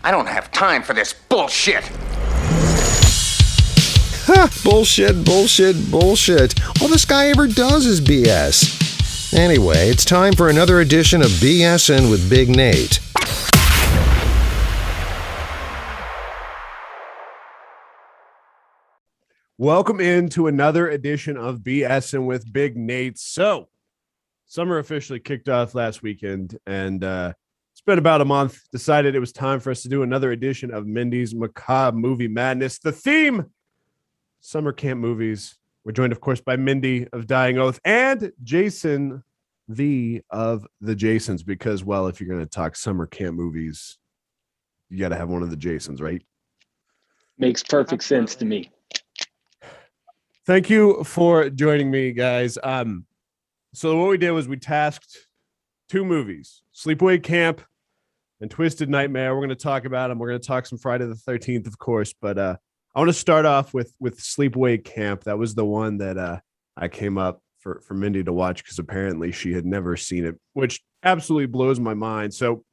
I don't have time for this bullshit. Ha! Bullshit, bullshit, bullshit. All this guy ever does is BS. Anyway, it's time for another edition of BSing with Big Nate. Welcome into another edition of BSing with Big Nate. So, summer officially kicked off last weekend, and it's been about a month. Decided it was time for us to do another edition of Mindy's Macabre Movie Madness. The theme, summer camp movies. We're joined, of course, by Mindy of Dying Oath and Jason, of the Jasons, because, well, if you're going to talk summer camp movies, you got to have one of the Jasons, right? Makes perfect sense to me. Thank you for joining me, guys. So what we did was we tasked two movies, Sleepaway Camp and Twisted Nightmare. We're going to talk about them. We're going to talk some Friday the 13th, of course, but I want to start off with Sleepaway Camp. That was the one that I came up for Mindy to watch because apparently she had never seen it, which absolutely blows my mind. So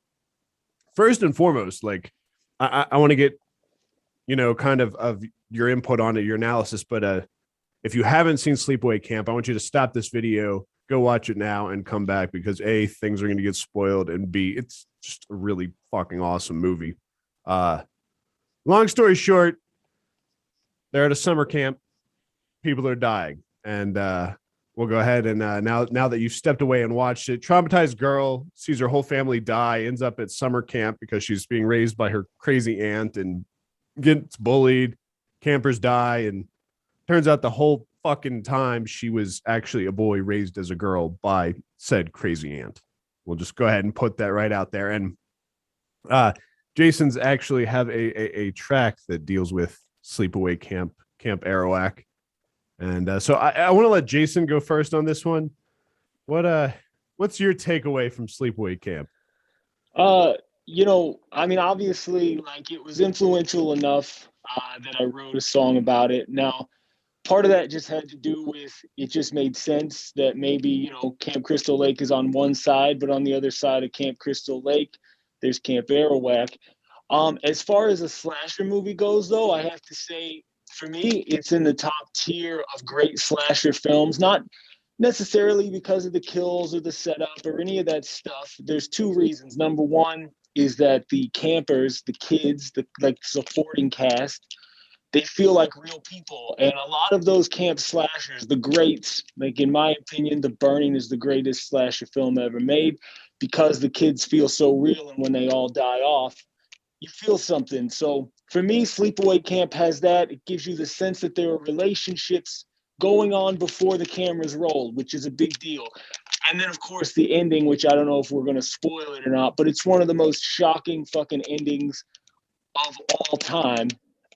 first and foremost, like I want to get, kind of your input on it, your analysis, but if you haven't seen Sleepaway Camp, I want you to stop this video, go watch it now, and come back because A, things are going to get spoiled, and B, it's just a really fucking awesome movie. Long story short, they're at a summer camp. People are dying, and we'll go ahead and now that you've stepped away and watched it, traumatized girl sees her whole family die, ends up at summer camp because she's being raised by her crazy aunt and gets bullied. Campers die, and turns out the whole fucking time she was actually a boy raised as a girl by said crazy aunt. We'll just go ahead and put that right out there. And Jason's actually have a track that deals with Sleepaway Camp Arawak. And so I want to let Jason go first on this one. What's your takeaway from Sleepaway Camp? Obviously, like, it was influential enough that I wrote a song about it. Now, part of that just had to do with, it just made sense that maybe, Camp Crystal Lake is on one side, but on the other side of Camp Crystal Lake, there's Camp Arawak. As far as a slasher movie goes, though, I have to say, for me, it's in the top tier of great slasher films, not necessarily because of the kills or the setup or any of that stuff. There's two reasons. Number one is that the campers, the kids, the supporting cast, they feel like real people. And a lot of those camp slashers, the greats, like in my opinion, The Burning is the greatest slasher film ever made because the kids feel so real. And when they all die off, you feel something. So for me, Sleepaway Camp has that. It gives you the sense that there are relationships going on before the cameras rolled, which is a big deal. And then, of course, the ending, which I don't know if we're going to spoil it or not, but it's one of the most shocking fucking endings of all time.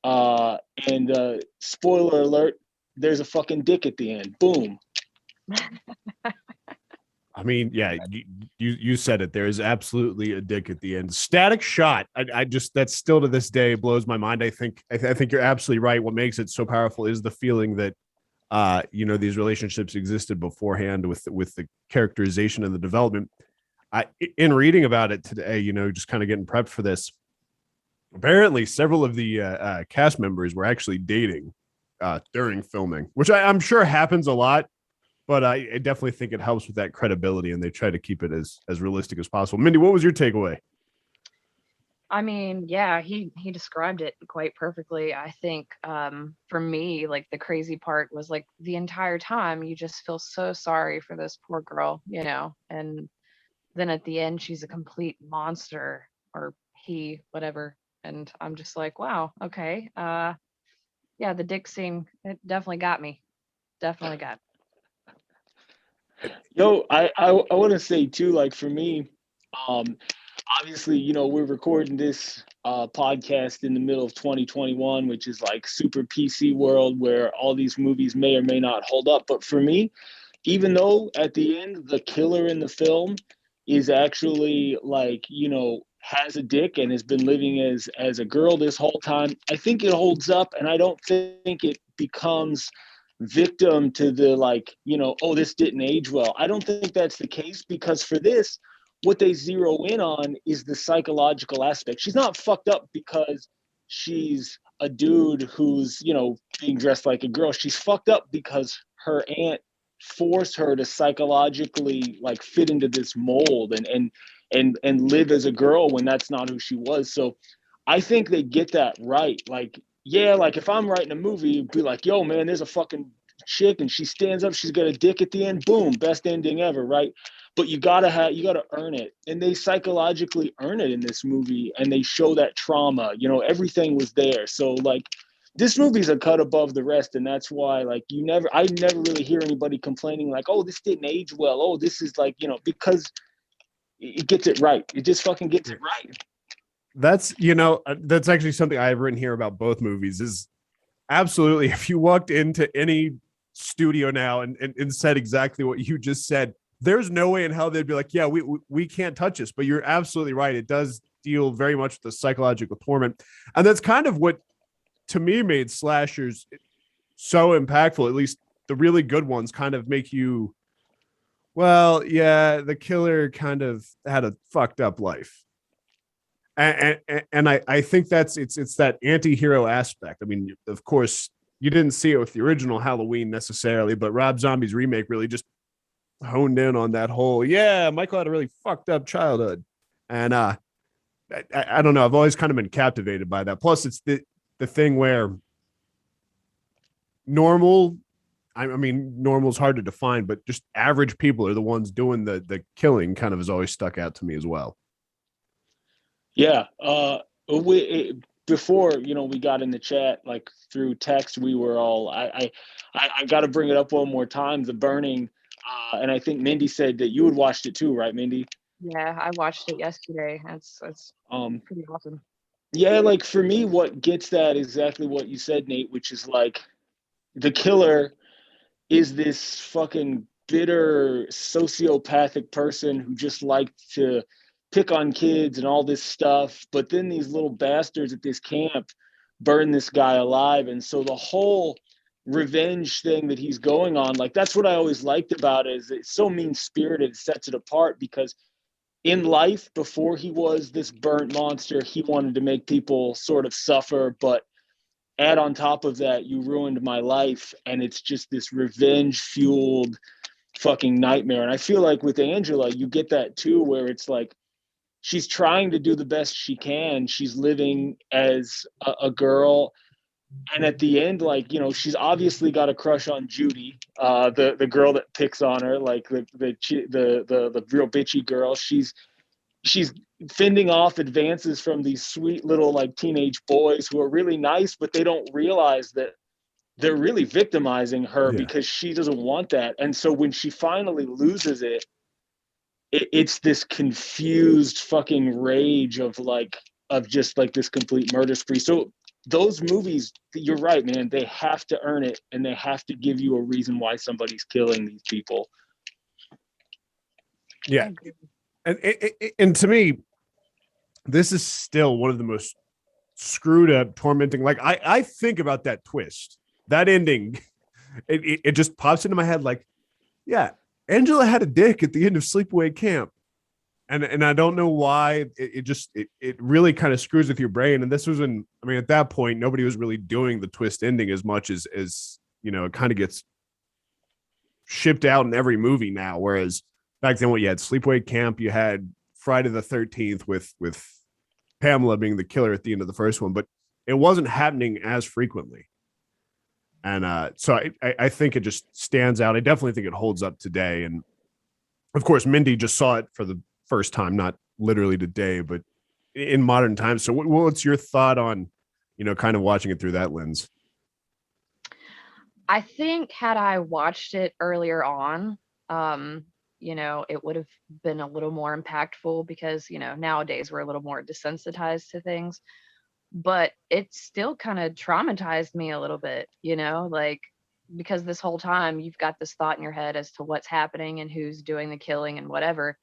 And spoiler alert, there's a fucking dick at the end. Boom. I mean, yeah, you said it. There is absolutely a dick at the end. Static shot. I just, that's still to this day blows my mind. I think you're absolutely right. What makes it so powerful is the feeling that these relationships existed beforehand with the characterization and the development. In reading about it today, just kind of getting prepped for this. Apparently, several of the cast members were actually dating during filming, which I'm sure happens a lot, but I definitely think it helps with that credibility, and they try to keep it as realistic as possible. Mindy, what was your takeaway? I mean, yeah, he described it quite perfectly. I think for me, like, the crazy part was, like, the entire time you just feel so sorry for this poor girl, and then at the end she's a complete monster, or he, whatever. And I'm just like, wow, okay. Yeah, the dick scene, it definitely got me. Definitely got me. Yo, I want to say too, like, for me, obviously, we're recording this podcast in the middle of 2021, which is like super PC world where all these movies may or may not hold up. But for me, even though at the end, the killer in the film is actually like, has a dick and has been living as a girl this whole time, I think it holds up, and I don't think it becomes victim to the, like, oh, this didn't age well. I don't think that's the case, because for this, what they zero in on is the psychological aspect. She's not fucked up because she's a dude who's, you know, being dressed like a girl. She's fucked up because her aunt forced her to psychologically like fit into this mold and live as a girl when that's not who she was. So I think they get that right. Like, yeah, like if I'm writing a movie, it'd be like, yo, man, there's a fucking chick and she stands up, she's got a dick at the end, boom, best ending ever, right? But you gotta earn it. And they psychologically earn it in this movie, and they show that trauma. You know, everything was there. So like this movie's a cut above the rest, and that's why like I never really hear anybody complaining like, oh, this didn't age well. Oh, this is like, you know, because it gets it right. It just fucking gets it right. That's, that's actually something I've written here about both movies is absolutely. If you walked into any studio now and said exactly what you just said, there's no way in hell they'd be like, yeah, we can't touch this. But you're absolutely right. It does deal very much with the psychological torment. And that's kind of what, to me, made slashers so impactful. At least the really good ones kind of make you, well, yeah, the killer kind of had a fucked up life. And I think it's that anti-hero aspect. I mean, of course, you didn't see it with the original Halloween necessarily, but Rob Zombie's remake really just honed in on that whole, yeah, Michael had a really fucked up childhood. And I don't know, I've always kind of been captivated by that. Plus, it's the thing where normal's hard to define, but just average people are the ones doing the killing kind of has always stuck out to me as well. Yeah. Before, you know, we got in the chat, like through text, we were all, I got to bring it up one more time, The Burning. And I think Mindy said that you had watched it too, right, Mindy? Yeah, I watched it yesterday. That's pretty awesome. Yeah, like for me, what gets that is exactly what you said, Nate, which is like the killer is this fucking bitter sociopathic person who just liked to pick on kids and all this stuff. But then these little bastards at this camp burn this guy alive. And so the whole revenge thing that he's going on, like that's what I always liked about it, is it's so mean-spirited, it sets it apart, because in life, before he was this burnt monster, he wanted to make people sort of suffer, but add on top of that, you ruined my life, and it's just this revenge-fueled fucking nightmare. And I feel like with Angela, you get that too, where it's like she's trying to do the best she can. She's living as a girl, and at the end, like, you know, she's obviously got a crush on Judy, the girl that picks on her, like the real bitchy girl. She's fending off advances from these sweet little like teenage boys who are really nice, but they don't realize that they're really victimizing her because she doesn't want that. And so when she finally loses it, it's this confused fucking rage of just like this complete murder spree. So those movies, you're right, man, they have to earn it, and they have to give you a reason why somebody's killing these people. Yeah. And to me, this is still one of the most screwed up, tormenting. Like I think about that twist, that ending. It just pops into my head like, yeah, Angela had a dick at the end of Sleepaway Camp. And I don't know why it really kind of screws with your brain. And this was at that point, nobody was really doing the twist ending as much as you know, it kind of gets shipped out in every movie now. Whereas back then, what you had Sleepaway Camp, you had Friday the 13th with Pamela being the killer at the end of the first one, but it wasn't happening as frequently. And so I think it just stands out. I definitely think it holds up today. And of course, Mindy just saw it for the first time, not literally today, but in modern times. So what's your thought on, you know, kind of watching it through that lens? I think had I watched it earlier on, you know, it would have been a little more impactful because, you know, nowadays we're a little more desensitized to things, but it still kind of traumatized me a little bit, you know, like, because this whole time you've got this thought in your head as to what's happening and who's doing the killing and whatever.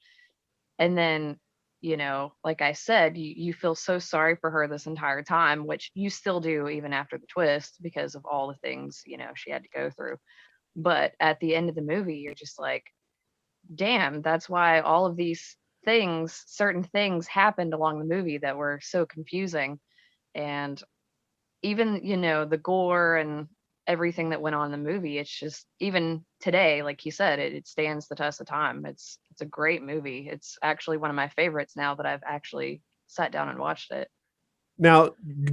And then, you know, like I said, you feel so sorry for her this entire time, which you still do even after the twist because of all the things, you know, she had to go through. But at the end of the movie, you're just like, damn, that's why all of these certain things happened along the movie that were so confusing. And even, the gore and everything that went on in the movie, it's just, even today, like you said, it stands the test of time. It's a great movie. It's actually one of my favorites now that I've actually sat down and watched it. Now,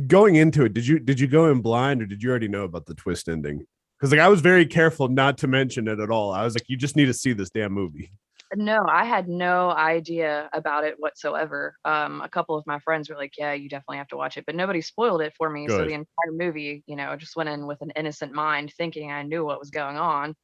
going into it, did you go in blind, or did you already know about the twist ending? Because I was very careful not to mention it at all. I was like, you just need to see this damn movie. No, I had no idea about it whatsoever. A couple of my friends were like, "Yeah, you definitely have to watch it," but nobody spoiled it for me. So Good. the entire movie, I just went in with an innocent mind, thinking I knew what was going on.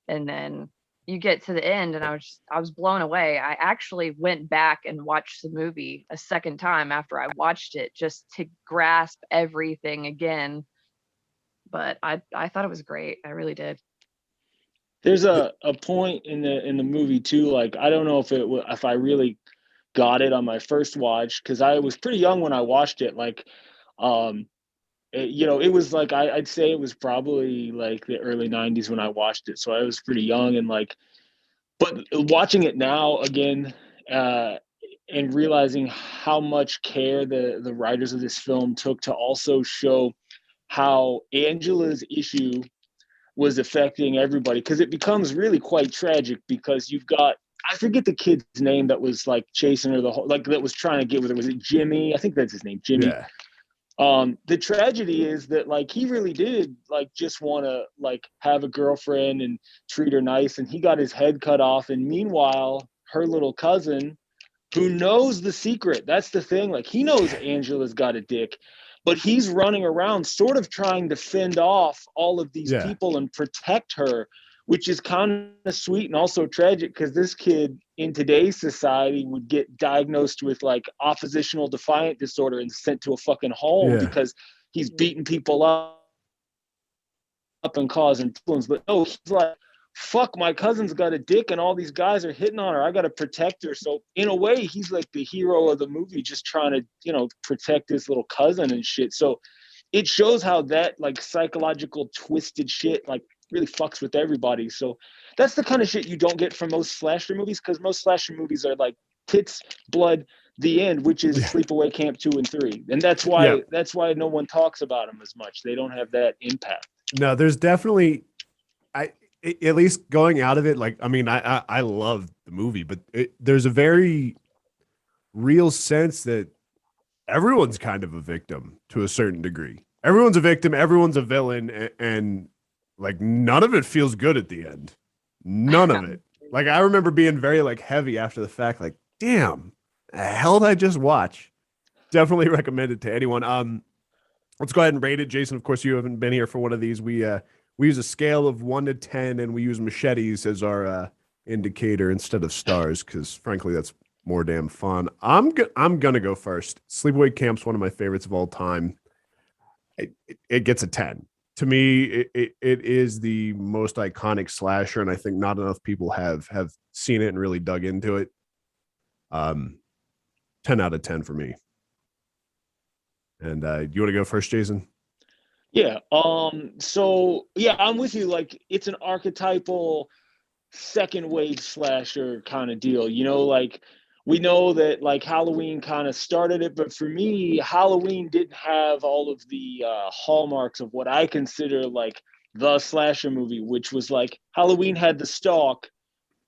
And then you get to the end, and I was blown away. I actually went back and watched the movie a second time after I watched it, just to grasp everything again. But I thought it was great. I really did. There's a point in the movie too. Like, I don't know if I really got it on my first watch, because I was pretty young when I watched it. Like, it was like, I'd say it was probably like the early '90s when I watched it, so I was pretty young. And like, but watching it now again, and realizing how much care the writers of this film took to also show how Angela's issue was affecting everybody, because it becomes really quite tragic, because you've got, I forget the kid's name that was like chasing her the whole, like, that was trying to get with her. Was it Jimmy? I think that's his name, Jimmy. Yeah. The tragedy is that, like, he really did, like, just want to, like, have a girlfriend and treat her nice, and he got his head cut off. And meanwhile, her little cousin, who knows the secret, that's the thing, like, he knows Angela's got a dick, but he's running around sort of trying to fend off all of these Yeah. people and protect her, which is kind of sweet and also tragic, because this kid in today's society would get diagnosed with like oppositional defiant disorder and sent to a fucking home Yeah. because he's beating people up and causing problems. But no, he's like, fuck, my cousin's got a dick and all these guys are hitting on her. I got to protect her. So in a way, he's like the hero of the movie, just trying to, protect his little cousin and shit. So it shows how that like psychological twisted shit like really fucks with everybody. So that's the kind of shit you don't get from most slasher movies, because most slasher movies are like tits, blood, the end, which is Sleepaway Camp 2 and 3. And that's why no one talks about them as much. They don't have that impact. No, there's definitely, at least going out of it, like, I mean, I love the movie, but there's a very real sense that everyone's kind of a victim to a certain degree. Everyone's a victim, everyone's a villain, and like none of it feels good at the end. None of it. Like, I remember being very like heavy after the fact, like, damn, the hell did I just watch? Definitely recommend it to anyone. Let's go ahead and rate it. Jason, of course, you haven't been here for one of these. We use a scale of 1 to 10, and we use machetes as our indicator instead of stars, because frankly, that's more damn fun. I'm gonna go first. Sleepaway Camp's one of my favorites of all time. It gets a 10. To me, it is the most iconic slasher, and I think not enough people have seen it and really dug into it. 10 out of 10 for me. And you want to go first, Jason? Yeah. So yeah, I'm with you. Like, it's an archetypal second wave slasher kind of deal. Like, we know that like Halloween kind of started it, but for me, Halloween didn't have all of the hallmarks of what I consider like the slasher movie, which was like Halloween had the stalk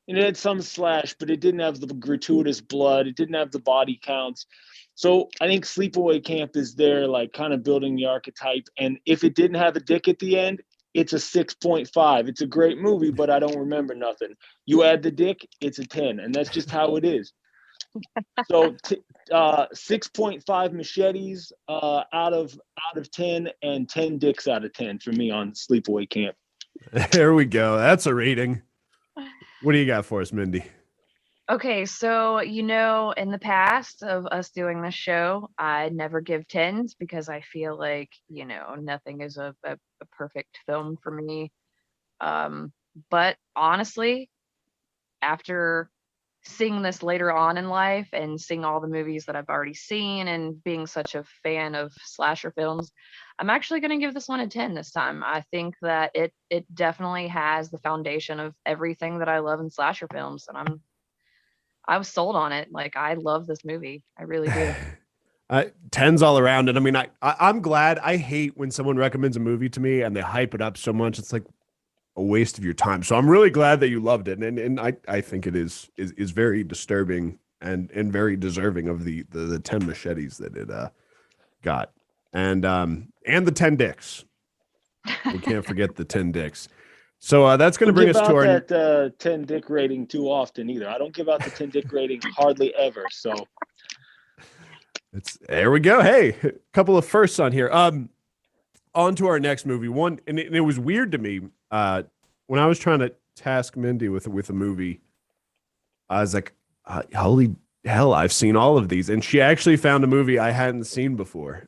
and it had some slash, but it didn't have the gratuitous blood. It didn't have the body counts. So I think Sleepaway Camp is there, like kind of building the archetype. And if it didn't have a dick at the end, it's a 6.5. It's a great movie, but I don't remember nothing. You add the dick, it's a 10, and that's just how it is. So 6.5 machetes out of 10, and 10 dicks out of 10 for me on Sleepaway Camp. There we go. That's a rating. What do you got for us, Mindy? Okay, so in the past of us doing this show, I never give 10s because I feel like, nothing is a perfect film for me. But honestly, after seeing this later on in life and seeing all the movies that I've already seen and being such a fan of slasher films, I'm actually going to give this one a 10 this time. I think that it definitely has the foundation of everything that I love in slasher films, and I was sold on it. Like, I love this movie. I really do. 10s all around. And I mean, I'm glad. I hate when someone recommends a movie to me and they hype it up so much. It's like a waste of your time. So I'm really glad that you loved it. And I think it is very disturbing and very deserving of the 10 machetes that it got. And the 10 dicks. We can't forget the 10 dicks. So that's going to bring us to our that 10 dick rating too often either. I don't give out the 10 dick rating hardly ever. So there we go. Hey, a couple of firsts on here. On to our next movie. One, and it was weird to me when I was trying to task Mindy with a movie. I was like, holy hell, I've seen all of these. And she actually found a movie I hadn't seen before.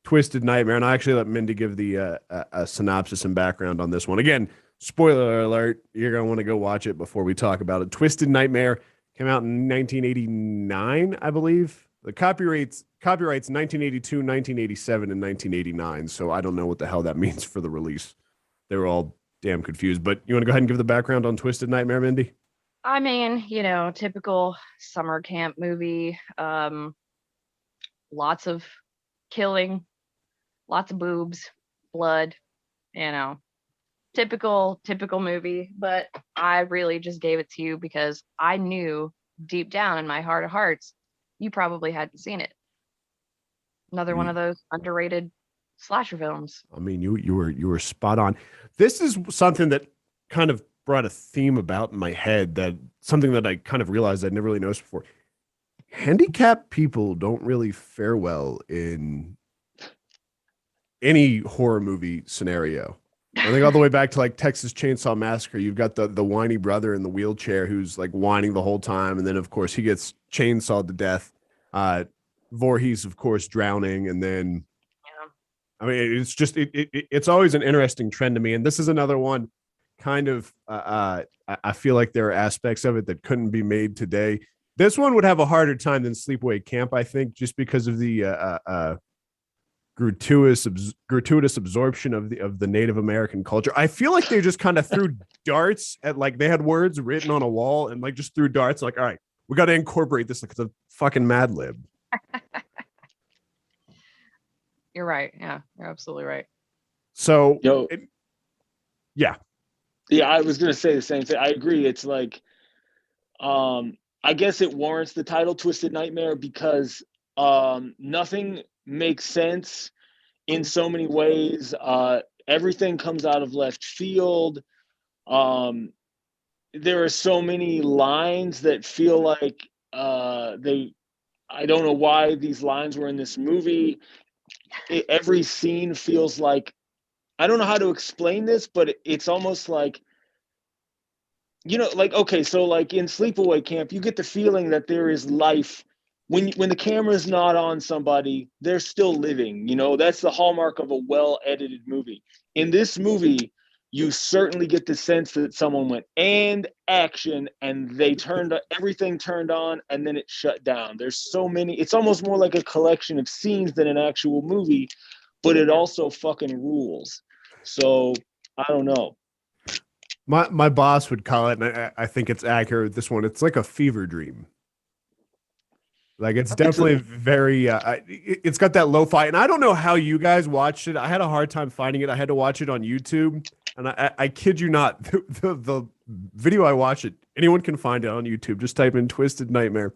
Twisted Nightmare. And I actually let Mindy give the a synopsis and background on this one. Again, spoiler alert, you're going to want to go watch it before we talk about it. Twisted Nightmare came out in 1989, I believe. The copyrights 1982, 1987, and 1989. So I don't know what the hell that means for the release. They were all damn confused. But you want to go ahead and give the background on Twisted Nightmare, Mindy? I mean, typical summer camp movie. Lots of killing, lots of boobs, blood, typical movie. But I really just gave it to you because I knew deep down in my heart of hearts, you probably hadn't seen it. Another one of those underrated slasher films. I mean, you were spot on. This is something that kind of brought a theme about in my head, that something that I kind of realized I'd never really noticed before. Handicapped people don't really fare well in any horror movie scenario. I think all the way back to like Texas Chainsaw Massacre, you've got the whiny brother in the wheelchair who's like whining the whole time. And then of course he gets chainsawed to death. Voorhees, of course, drowning. And then, I mean, it's just, it's always an interesting trend to me. And this is another one kind of, I feel like there are aspects of it that couldn't be made today. This one would have a harder time than Sleepaway Camp, I think, just because of the gratuitous absorption of the Native American culture. I feel like they just kind of threw darts at, like, they had words written on a wall and like just threw darts like, all right, we got to incorporate this like it's a fucking Mad Lib. You're right. Yeah, you're absolutely right. So, yeah, I was gonna say the same thing. I agree. It's like, I guess it warrants the title Twisted Nightmare because nothing makes sense in so many ways. Everything comes out of left field. There are so many lines that feel like I don't know why these lines were in this movie. Every scene feels like, I don't know how to explain this, but it's almost like, like, okay, so like in Sleepaway Camp, you get the feeling that there is life. When the camera's not on somebody, they're still living. That's the hallmark of a well-edited movie. In this movie, you certainly get the sense that someone went and action, and they everything turned on, and then it shut down. There's so many. It's almost more like a collection of scenes than an actual movie, but it also fucking rules. So I don't know. My boss would call it, and I think it's accurate with this one. It's like a fever dream. Like, it's definitely very, it's got that lo-fi, and I don't know how you guys watched it. I had a hard time finding it. I had to watch it on YouTube, and I kid you not, the video I watched it, anyone can find it on YouTube. Just type in Twisted Nightmare.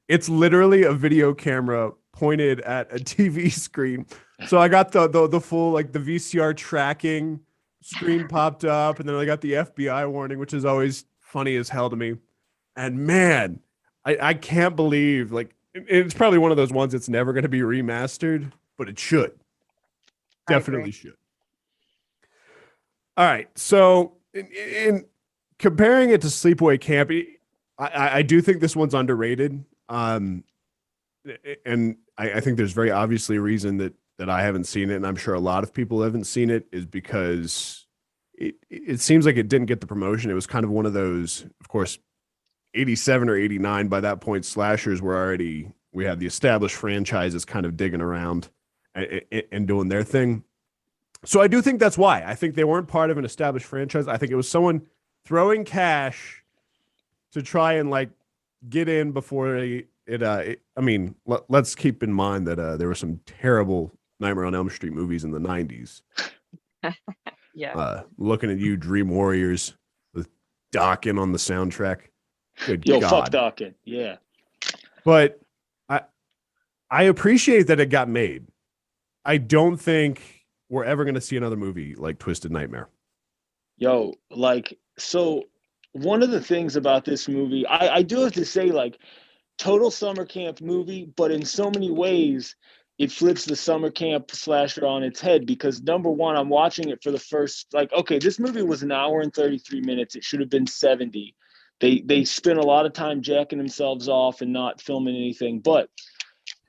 It's literally a video camera pointed at a TV screen. So I got the full, like, the VCR tracking screen popped up, and then I got the FBI warning, which is always funny as hell to me. And man, I can't believe, like, it's probably one of those ones that's never going to be remastered, but it should. Definitely should. All right. So in comparing it to Sleepaway Camp, I do think this one's underrated. And I think there's very obviously a reason that I haven't seen it, and I'm sure a lot of people haven't seen it, is because it seems like it didn't get the promotion. It was kind of one of those, of course, 87 or 89, by that point, slashers were already, we had the established franchises kind of digging around and doing their thing. So I do think that's why. I think they weren't part of an established franchise. I think it was someone throwing cash to try and, like, get in before I mean, let's keep in mind that there were some terrible Nightmare on Elm Street movies in the 90s. Yeah. Looking at you, Dream Warriors, with Dokken on the soundtrack. Good Yo, God. fuck Dokken. Yeah. But I appreciate that it got made. I don't think we're ever going to see another movie like Twisted Nightmare. Yo, like, so one of the things about this movie, I do have to say, like, total summer camp movie, but in so many ways, it flips the summer camp slasher on its head because number one, I'm watching it for the first, like, okay, this movie was an hour and 33 minutes. It should have been 70. They spent a lot of time jacking themselves off and not filming anything. But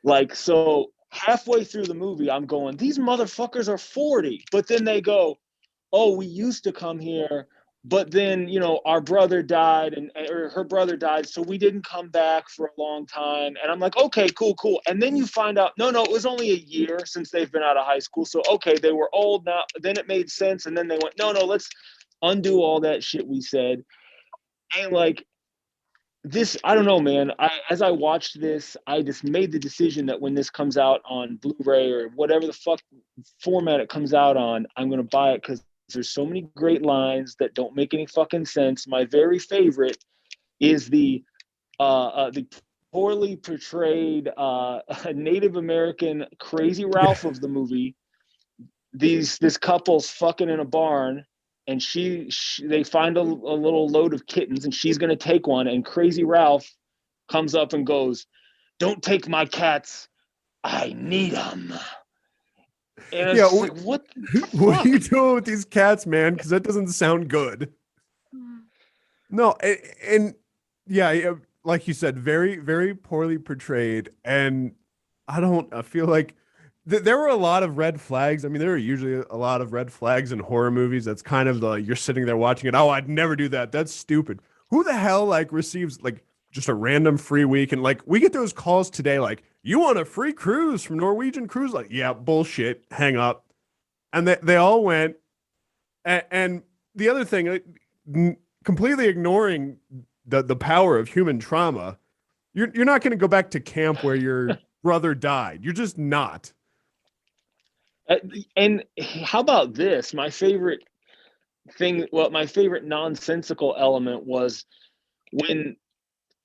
like, so halfway through the movie, I'm going, these motherfuckers are 40. But then they go, oh, we used to come here, but then, you know, our brother died or her brother died, so we didn't come back for a long time. And I'm like, okay, cool. And then you find out, no, it was only a year since they've been out of high school. So, okay, they were old now. Then it made sense. And then they went, no, let's undo all that shit we said. And like this, I don't know, man. As I watched this, I just made the decision that when this comes out on Blu-ray or whatever the fuck format it comes out on, I'm going to buy it because there's so many great lines that don't make any fucking sense. My very favorite is the poorly portrayed Native American Crazy Ralph of the movie. This couple's fucking in a barn, and they find a little load of kittens, and she's gonna take one, and Crazy Ralph comes up and goes, "Don't take my cats, I need them." And Yeah, like, what are you doing with these cats, man? Because that doesn't sound good. No, and yeah, like you said, very, very poorly portrayed. And I feel like there were a lot of red flags. I mean, there are usually a lot of red flags in horror movies. That's kind of you're sitting there watching it. Oh, I'd never do that. That's stupid. Who the hell like receives like just a random free week? And like we get those calls today, like, you want a free cruise from Norwegian Cruise? Like, yeah, bullshit. Hang up. And they all went. And the other thing, completely ignoring the power of human trauma, you're not going to go back to camp where your brother died. You're just not. And how about this? My favorite nonsensical element was when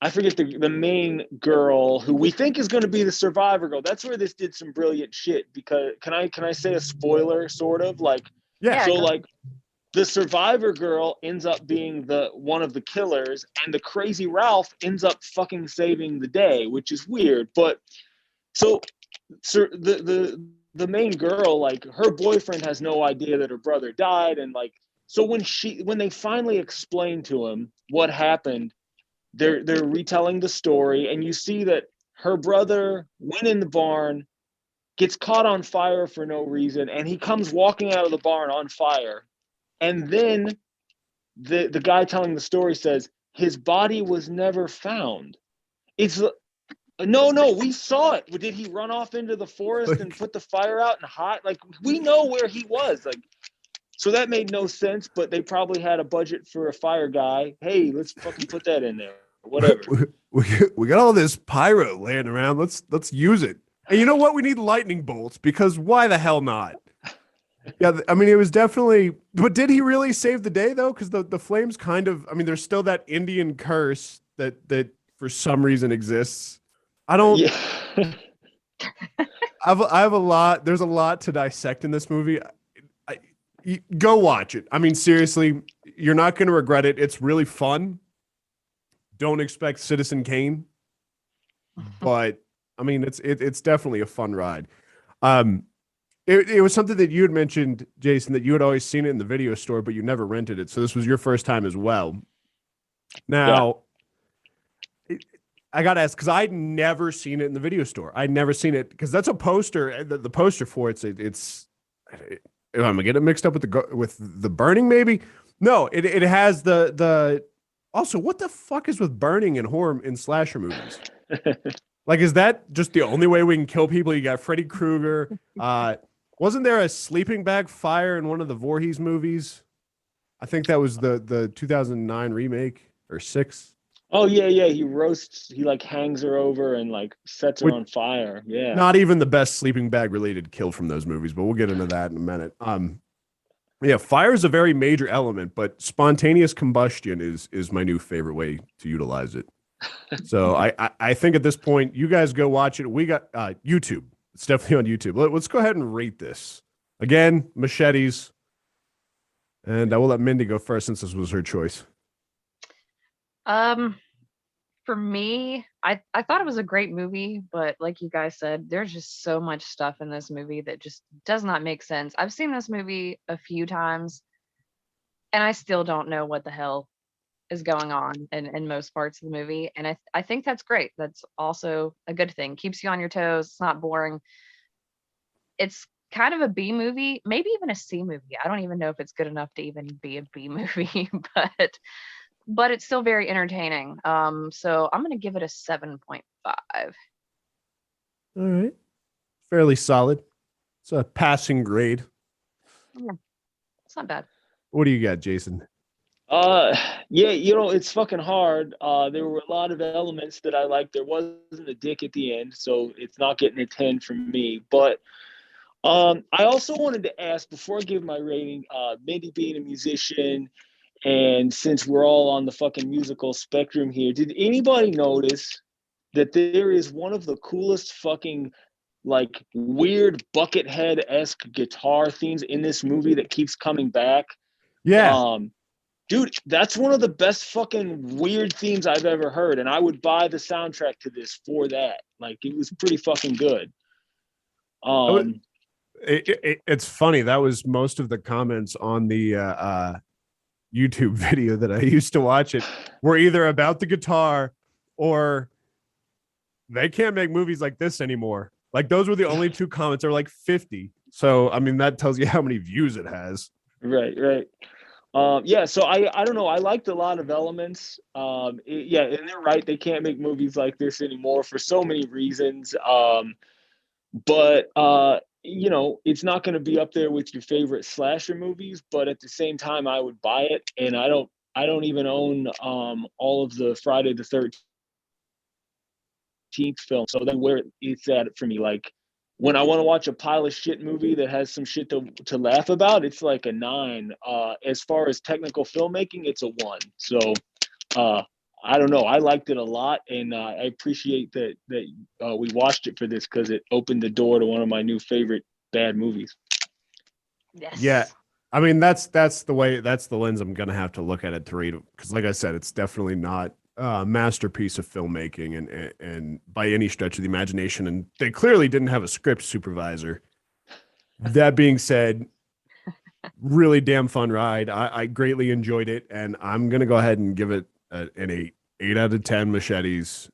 I forget the main girl who we think is going to be the survivor girl. That's where this did some brilliant shit. Because can I say a spoiler, sort of like, Yeah. So like the survivor girl ends up being one of the killers, and the Crazy Ralph ends up fucking saving the day, which is weird. But so the main girl, like, her boyfriend has no idea that her brother died, and like, so when they finally explain to him what happened, they're retelling the story, and you see that her brother went in the barn, gets caught on fire for no reason, and he comes walking out of the barn on fire. And then the guy telling the story says his body was never found. It's no, we saw it. Did he run off into the forest and put the fire out and hide? Like, we know where he was. Like, so that made no sense, but they probably had a budget for a fire guy. Hey, let's fucking put that in there. Whatever. We got all this pyro laying around. Let's use it. And you know what? We need lightning bolts, because why the hell not? Yeah, I mean, it was definitely. But did he really save the day though? Because the flames kind of. I mean, there's still that Indian curse that for some reason exists. I don't. Yeah. I have a lot. There's a lot to dissect in this movie. Go watch it. I mean, seriously, you're not going to regret it. It's really fun. Don't expect Citizen Kane, but I mean, it's definitely a fun ride. It was something that you had mentioned, Jason, that you had always seen it in the video store, but you never rented it. So this was your first time as well. Now, I got to ask, because I'd never seen it in the video store. I'd never seen it because that's a poster. The poster for it's. Am I getting it mixed up with the Burning? Maybe no. It has the. Also, what the fuck is with burning in horror in slasher movies? Like, is that just the only way we can kill people? You got Freddy Krueger. Wasn't there a sleeping bag fire in one of the Voorhees movies? I think that was the 2009 remake or 6. Oh yeah, yeah. He roasts. He like hangs her over and like sets her With on fire. Yeah. not even the best sleeping bag related kill from those movies, but we'll get into that in a minute. Yeah, fire is a very major element, but spontaneous combustion is my new favorite way to utilize it. So I think at this point, you guys go watch it. We got YouTube. It's definitely on YouTube. Let's go ahead and rate this. Again, machetes. And I will let Mindy go first since this was her choice. Um, for me, I thought it was a great movie, but like you guys said, there's just so much stuff in this movie that just does not make sense. I've seen this movie a few times, and I still don't know what the hell is going on in most parts of the movie. And I think that's great. That's also a good thing. Keeps you on your toes. It's not boring. It's kind of a B movie, maybe even a C movie. I don't even know if it's good enough to even be a B movie, but it's still very entertaining. So I'm gonna give it a 7.5. All right. Fairly solid. It's a passing grade. Yeah, it's not bad. What do you got, Jason? Yeah, it's fucking hard. There were a lot of elements that I liked. There wasn't a dick at the end, so it's not getting a 10 from me. But I also wanted to ask before I give my rating, Mindy being a musician, and since we're all on the fucking musical spectrum here, did anybody notice that there is one of the coolest fucking like weird Buckethead-esque guitar themes in this movie that keeps coming back? Yeah. Dude, that's one of the best fucking weird themes I've ever heard, and I would buy the soundtrack to this for that. Like, it was pretty fucking good. It's funny. That was most of the comments on the YouTube video that I used to watch. It were either about the guitar or they can't make movies like this anymore. Like those were the only two comments. There were like 50. So I mean that tells you how many views it has. Right. Yeah, so I don't know. I liked a lot of elements. Yeah, and they're right. They can't make movies like this anymore for so many reasons. But it's not going to be up there with your favorite slasher movies. But at the same time, I would buy it, and I don't even own all of the Friday the 13th film. So then where it's at for me, like when I want to watch a pile of shit movie that has some shit to laugh about, it's like a 9. As far as technical filmmaking, it's a 1. So I don't know. I liked it a lot, and I appreciate that we watched it for this because it opened the door to one of my new favorite bad movies. Yes. Yeah. I mean, that's the lens I'm gonna have to look at it to read, because like I said, it's definitely not a masterpiece of filmmaking and by any stretch of the imagination. And they clearly didn't have a script supervisor. That being said, really damn fun ride. I greatly enjoyed it, and I'm gonna go ahead and give it an 8 out of 10 machetes.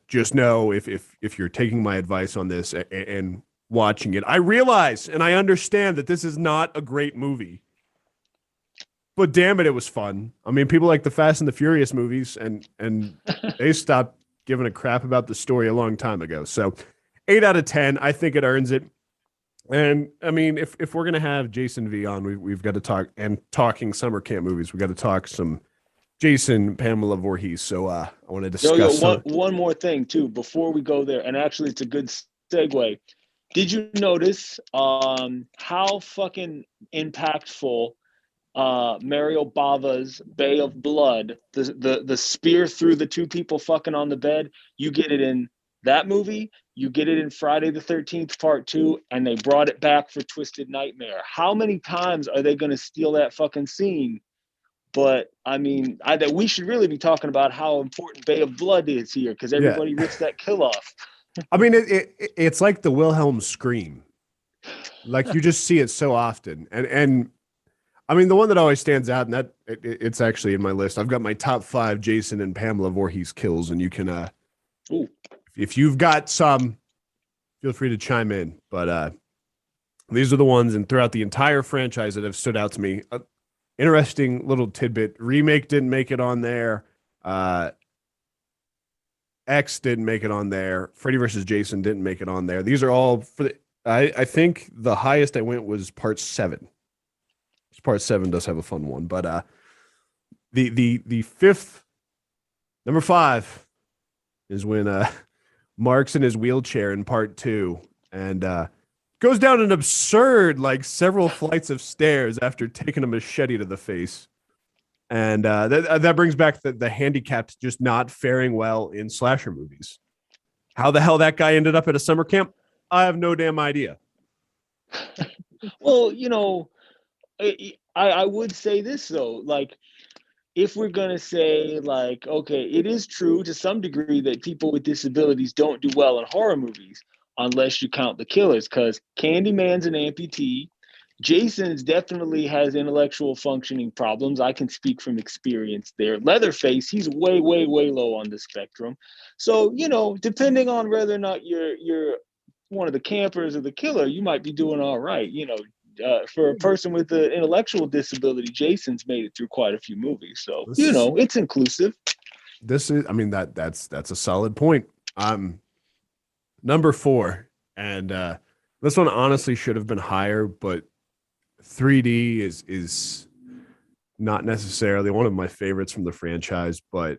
Just know if you're taking my advice on this and watching it, I realize and I understand that this is not a great movie, but damn it was fun. I mean, people like the Fast and the Furious movies, and they stopped giving a crap about the story a long time ago. So 8 out of 10, I think it earns it. And I mean, if we're gonna have Jason V on, we've got to talk, and talking summer camp movies, we got to talk some Jason, Pamela Voorhees. So I want to discuss one more thing too before we go there, and actually it's a good segue. Did you notice how fucking impactful Mario Bava's Bay of Blood, the spear through the two people fucking on the bed, you get it in that movie, you get it in Friday the 13th Part 2, and they brought it back for Twisted Nightmare. How many times are they going to steal that fucking scene? But I mean, we should really be talking about how important Bay of Blood is here, because everybody rips that kill off. I mean, it's like the Wilhelm scream. Like you just see it so often. And I mean, the one that always stands out, and that it's actually in my list. I've got my top 5 Jason and Pamela Voorhees kills, and you can, if you've got some, feel free to chime in. But these are the ones, and throughout the entire franchise, that have stood out to me. Interesting little tidbit: remake didn't make it on there. X didn't make it on there. Freddy versus Jason didn't make it on there. These are all for the. I think the highest I went was Part 7. Part 7 does have a fun one, but the 5th Number 5 is when Mark's in his wheelchair in part 2 and goes down an absurd, like several flights of stairs after taking a machete to the face. And that brings back the handicapped just not faring well in slasher movies. How the hell that guy ended up at a summer camp, I have no damn idea. Well, I would say this though, like if we're gonna say like, okay, it is true to some degree that people with disabilities don't do well in horror movies unless you count the killers, because Candyman's an amputee. Jason's definitely has intellectual functioning problems. I can speak from experience there. Leatherface, he's way, way, way low on the spectrum. So, depending on whether or not you're one of the campers or the killer, you might be doing all right. For a person with an intellectual disability, Jason's made it through quite a few movies. So, it's inclusive. This is, I mean, that's a solid point. Number 4, and this one honestly should have been higher, but 3D is not necessarily one of my favorites from the franchise, but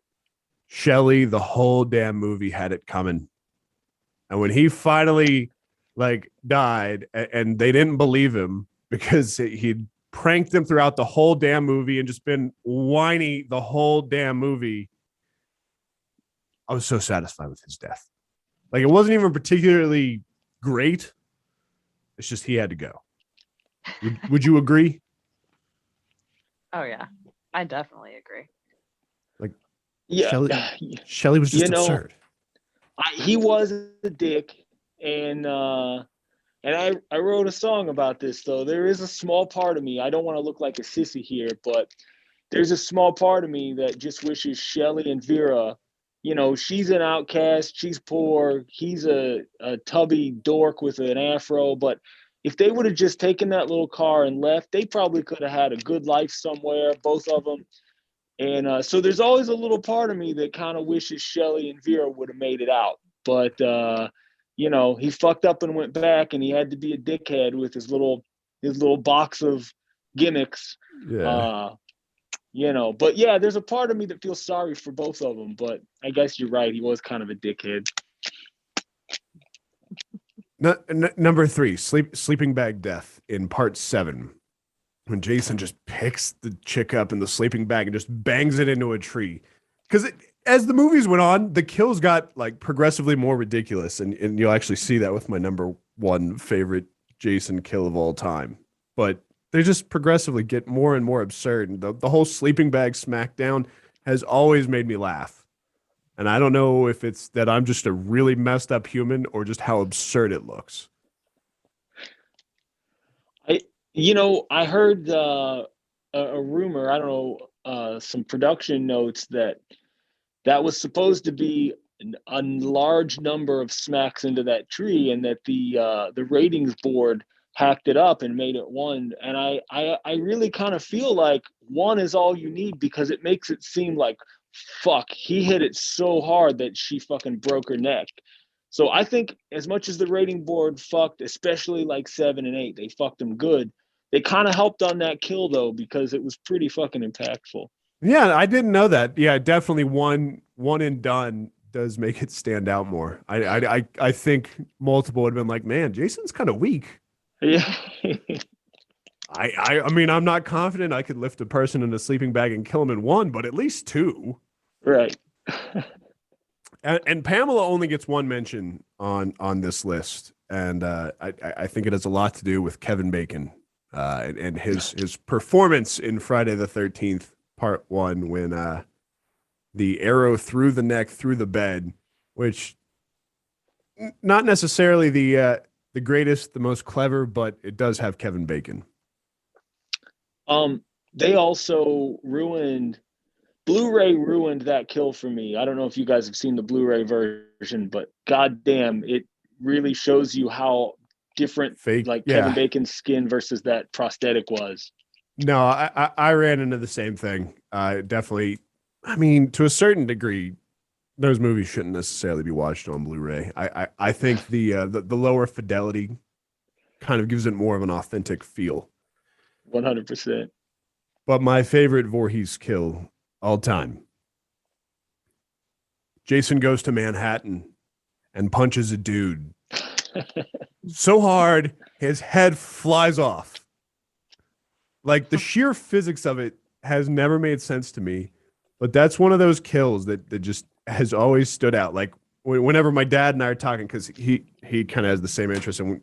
Shelley, the whole damn movie had it coming. And when he finally died and they didn't believe him because he'd pranked them throughout the whole damn movie and just been whiny the whole damn movie, I was so satisfied with his death. Like, it wasn't even particularly great. It's just he had to go. Would you agree? Oh yeah, I definitely agree. Yeah, Shelley was just absurd. He was a dick, and I wrote a song about this though. There is a small part of me, I don't want to look like a sissy here, but there's a small part of me that just wishes Shelley and Vera, she's an outcast, she's poor, he's a tubby dork with an afro, but if they would have just taken that little car and left, they probably could have had a good life somewhere, both of them. And so there's always a little part of me that kind of wishes Shelley and Vera would have made it out. But, he fucked up and went back, and he had to be a dickhead with his little box of gimmicks. Yeah. But yeah, there's a part of me that feels sorry for both of them. But I guess you're right. He was kind of a dickhead. Number 3, sleeping bag death in part 7. When Jason just picks the chick up in the sleeping bag and just bangs it into a tree. Because as the movies went on, the kills got progressively more ridiculous. And you'll actually see that with my number 1 favorite Jason kill of all time. But they just progressively get more and more absurd. And the whole sleeping bag smackdown has always made me laugh. And I don't know if it's that I'm just a really messed up human or just how absurd it looks. I heard a rumor, I don't know, some production notes that was supposed to be a large number of smacks into that tree, and that the ratings board hacked it up and made it 1. And I really kind of feel like 1 is all you need, because it makes it seem like, fuck, he hit it so hard that she fucking broke her neck. So I think as much as the rating board fucked, especially 7 and 8, they fucked them good. They kind of helped on that kill though, because it was pretty fucking impactful. Yeah, I didn't know that. Yeah, definitely one and done does make it stand out more. I think multiple would have been like, man, Jason's kind of weak. Yeah. I mean, I'm not confident I could lift a person in a sleeping bag and kill him in 1, but at least 2. Right. And Pamela only gets 1 mention on this list, and I think it has a lot to do with Kevin Bacon and his performance in Friday the 13th Part 1 when the arrow through the neck through the bed, which not necessarily the greatest, the most clever, but it does have Kevin Bacon. They also Blu-ray ruined that kill for me. I don't know if you guys have seen the Blu-ray version, but goddamn, it really shows you how different Kevin Bacon's skin versus that prosthetic was. No, I ran into the same thing. Definitely. I mean, to a certain degree, those movies shouldn't necessarily be watched on Blu-ray. I think the lower fidelity kind of gives it more of an authentic feel. 100%. But my favorite Voorhees kill all time Jason goes to Manhattan and punches a dude so hard his head flies off. Like, the sheer physics of it has never made sense to me, but that's one of those kills that just has always stood out. Like, whenever my dad and I are talking, because he kind of has the same interest, and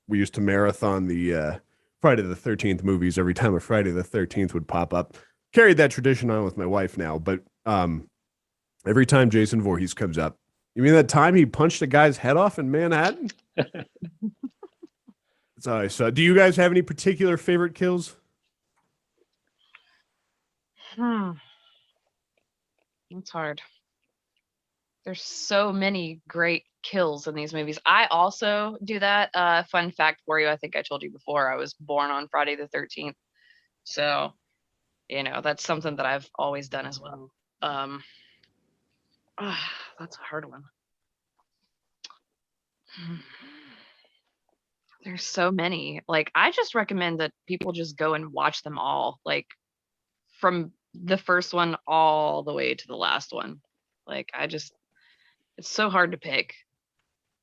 we used to marathon the Friday the 13th movies every time a Friday the 13th would pop up. Carried that tradition on with my wife now, but every time Jason Voorhees comes up, you mean that time he punched a guy's head off in Manhattan? Sorry. So, do you guys have any particular favorite kills? It's hard. There's so many great kills in these movies. I also do that. Fun fact for you, I think I told you before, I was born on Friday the 13th. So, that's something that I've always done as well. That's a hard one. There's so many. Like, I just recommend that people just go and watch them all, like from the first one all the way to the last one. Like, it's so hard to pick.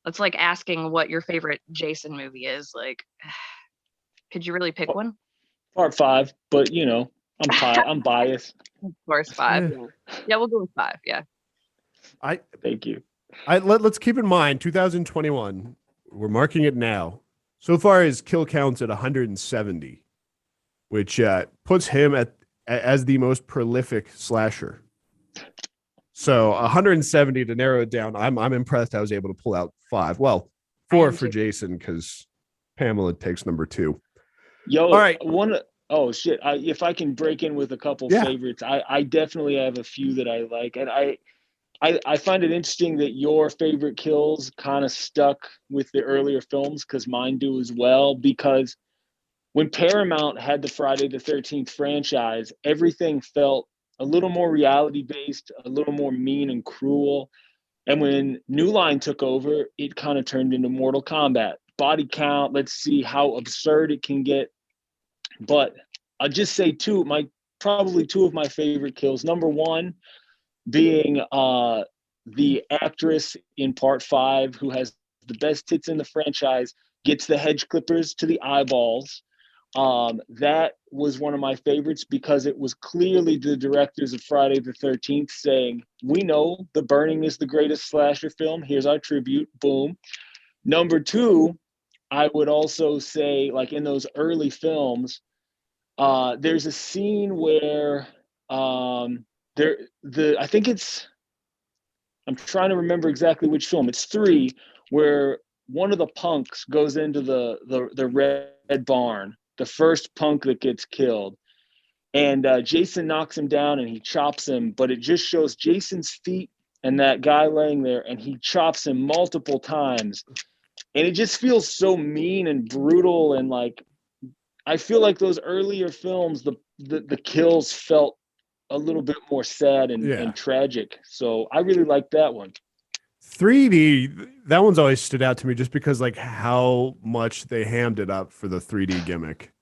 It's like asking what your favorite Jason movie is. Like, could you really pick one? Part 5, but I'm biased. Of course, 5. Yeah, we'll go with 5. Yeah. Thank you. Let's keep in mind 2021. We're marking it now. So far, his kill counts at 170, which puts him as the most prolific slasher. So 170 to narrow it down. I'm impressed I was able to pull out 5. Well, 4 for Jason because Pamela takes number 2. Yo, all right. Oh shit! If I can break in with a couple favorites, I definitely have a few that I like, and I find it interesting that your favorite kills kind of stuck with the earlier films because mine do as well. Because when Paramount had the Friday the 13th franchise, everything felt a little more reality-based, a little more mean and cruel. And when New Line took over, it kind of turned into Mortal Kombat. Body count, let's see how absurd it can get. But I'll just say probably two of my favorite kills. Number one being the actress in Part 5 who has the best tits in the franchise, gets the hedge clippers to the eyeballs. That was one of my favorites because it was clearly the directors of Friday the 13th saying, we know The Burning is the greatest slasher film. Here's our tribute. Boom. Number 2, I would also say, like in those early films, there's a scene where I think I'm trying to remember exactly which film. It's 3, where one of the punks goes into the red barn, the first punk that gets killed. And Jason knocks him down and he chops him, but it just shows Jason's feet and that guy laying there, and he chops him multiple times. And it just feels so mean and brutal. And like, I feel like those earlier films, the kills felt a little bit more sad and tragic. So I really like that one. 3D, that one's always stood out to me just because like how much they hammed it up for the 3D gimmick.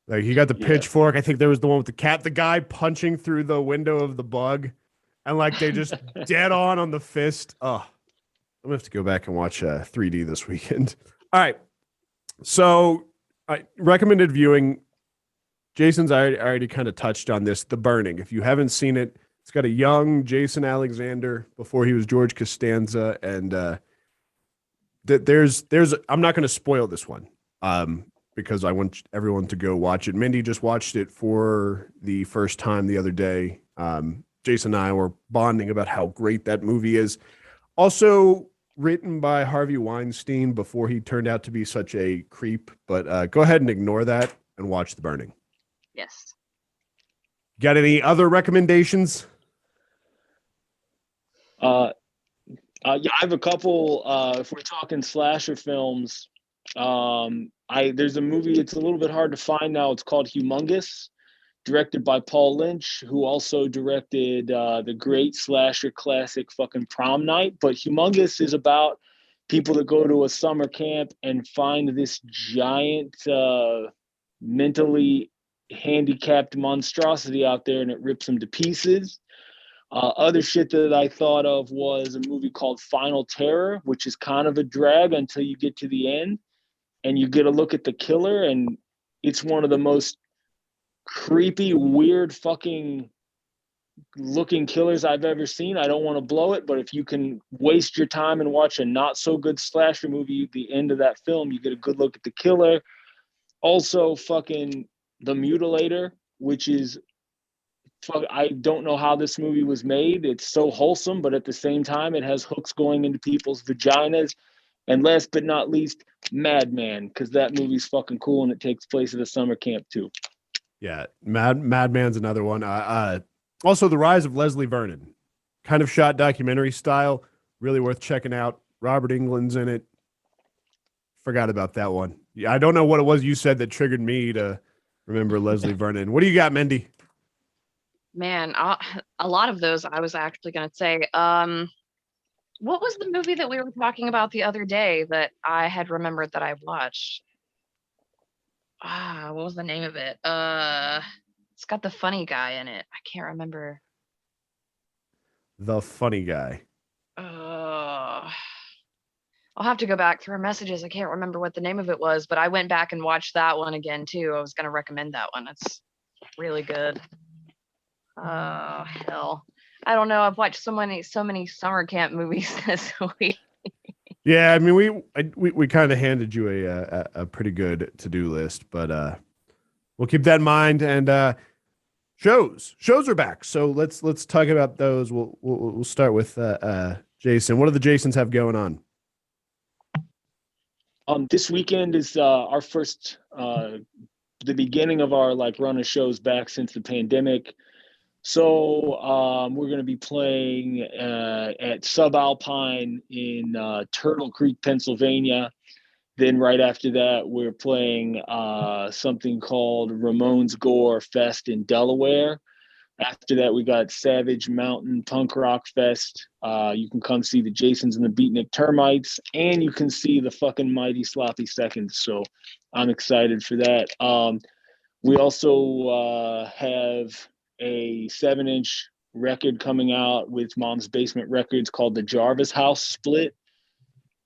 Like you got the pitchfork. I think there was the one with the cat, the guy punching through the window of the bug, and like they just dead on the fist. Oh, I'm gonna have to go back and watch 3D this weekend. All right. So recommended viewing. Jason's already kind of touched on this. The Burning. If you haven't seen it, it's got a young Jason Alexander before he was George Costanza, and there's. I'm not going to spoil this one because I want everyone to go watch it. Mindy just watched it for the first time the other day. Jason and I were bonding about how great that movie is. Also written by Harvey Weinstein before he turned out to be such a creep. But go ahead and ignore that and watch The Burning. Yes. Got any other recommendations? Yeah, I have a couple. If we're talking slasher films, there's a movie. It's a little bit hard to find now. It's called Humongous, directed by Paul Lynch, who also directed the great slasher classic fucking Prom Night. But Humongous is about people that go to a summer camp and find this giant mentally handicapped monstrosity out there, and it rips them to pieces. Other shit that I thought of was a movie called Final Terror, which is kind of a drag until you get to the end and you get a look at the killer, and it's one of the most creepy, weird fucking looking killers I've ever seen. I don't want to blow it, but if you can waste your time and watch a not so good slasher movie, at the end of that film, you get a good look at the killer. Also, fucking The Mutilator, which is, I don't know how this movie was made. It's so wholesome, but at the same time, it has hooks going into people's vaginas. And last but not least, Madman, because that movie's fucking cool and it takes place at a summer camp too. Yeah, Madman's another one. Also, The Rise of Leslie Vernon, kind of shot documentary style, really worth checking out. Robert Englund's in it. Forgot about that one. Yeah, I don't know what it was you said that triggered me to remember Leslie Vernon. What do you got, Mindy? Man, a lot of those I was actually going to say. What was the movie that we were talking about the other day that I had remembered that I watched? What was the name of it? It's got the funny guy in it. I can't remember. The funny guy. I'll have to go back through our messages. I can't remember what the name of it was, but I went back and watched that one again too. I was going to recommend that one. It's really good. Oh hell, I don't know. I've watched so many summer camp movies this week. Yeah, I mean we kind of handed you a pretty good to-do list, but we'll keep that in mind. And shows are back, so let's talk about those. We'll start with Jason. What do the Jasons have going on? This weekend is our first, the beginning of our like run of shows back since the pandemic. So we're going to be playing at Subalpine in Turtle Creek, Pennsylvania. Then right after that, we're playing something called Ramones Gore Fest in Delaware. After that, we got Savage Mountain Punk Rock Fest. You can come see the Jasons and the Beatnik Termites, and you can see the fucking Mighty Sloppy Seconds. So I'm excited for that. We also have a 7-inch record coming out with Mom's Basement Records called the Jarvis House Split.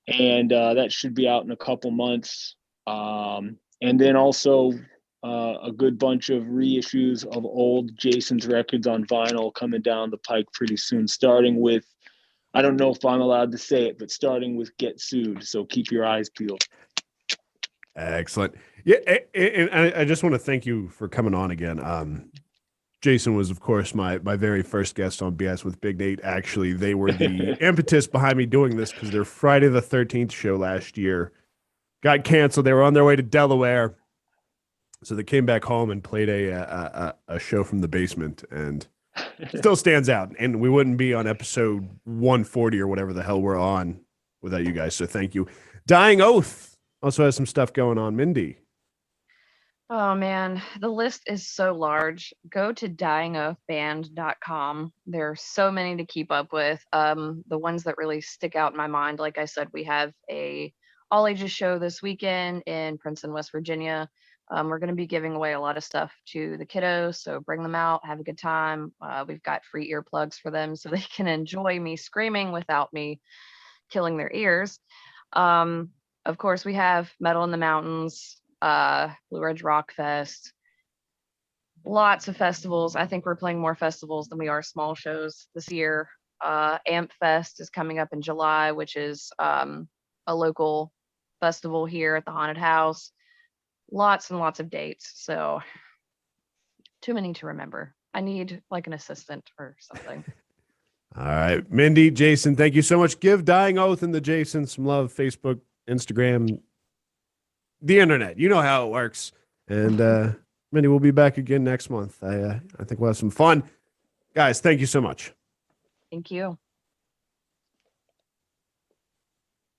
And that should be out in a couple months. And then also a good bunch of reissues of old Jason's records on vinyl coming down the pike pretty soon, starting with, I don't know if I'm allowed to say it, but starting with Get Sued. So keep your eyes peeled. Excellent. Yeah, and I just want to thank you for coming on again. Jason was, of course, my very first guest on BS with Big Nate. Actually, they were the impetus behind me doing this because their Friday the 13th show last year got canceled. They were on their way to Delaware, so they came back home and played a show from the basement, and it still stands out. And we wouldn't be on episode 140 or whatever the hell we're on without you guys, so thank you. Dying Oath also has some stuff going on. Mindy. Oh man, the list is so large. Go to dyingoathband.com. There are so many to keep up with. The ones that really stick out in my mind, like I said, we have a all ages show this weekend in Princeton, West Virginia. We're going to be giving away a lot of stuff to the kiddos, so bring them out, have a good time. We've got free earplugs for them so they can enjoy me screaming without me killing their ears. Of course, we have Metal in the Mountains, Blue Ridge Rock Fest, lots of festivals. I think we're playing more festivals than we are small shows this year. Amp Fest is coming up in July, which is a local festival here at the Haunted House. Lots and lots of dates, so too many to remember. I need like an assistant or something. All right, Mindy, Jason, thank you so much. Give Dying Oath and the Jason some love. Facebook, Instagram, the internet. You know how it works. And Mindy, we'll be back again next month. I think we'll have some fun. Guys, thank you so much. Thank you.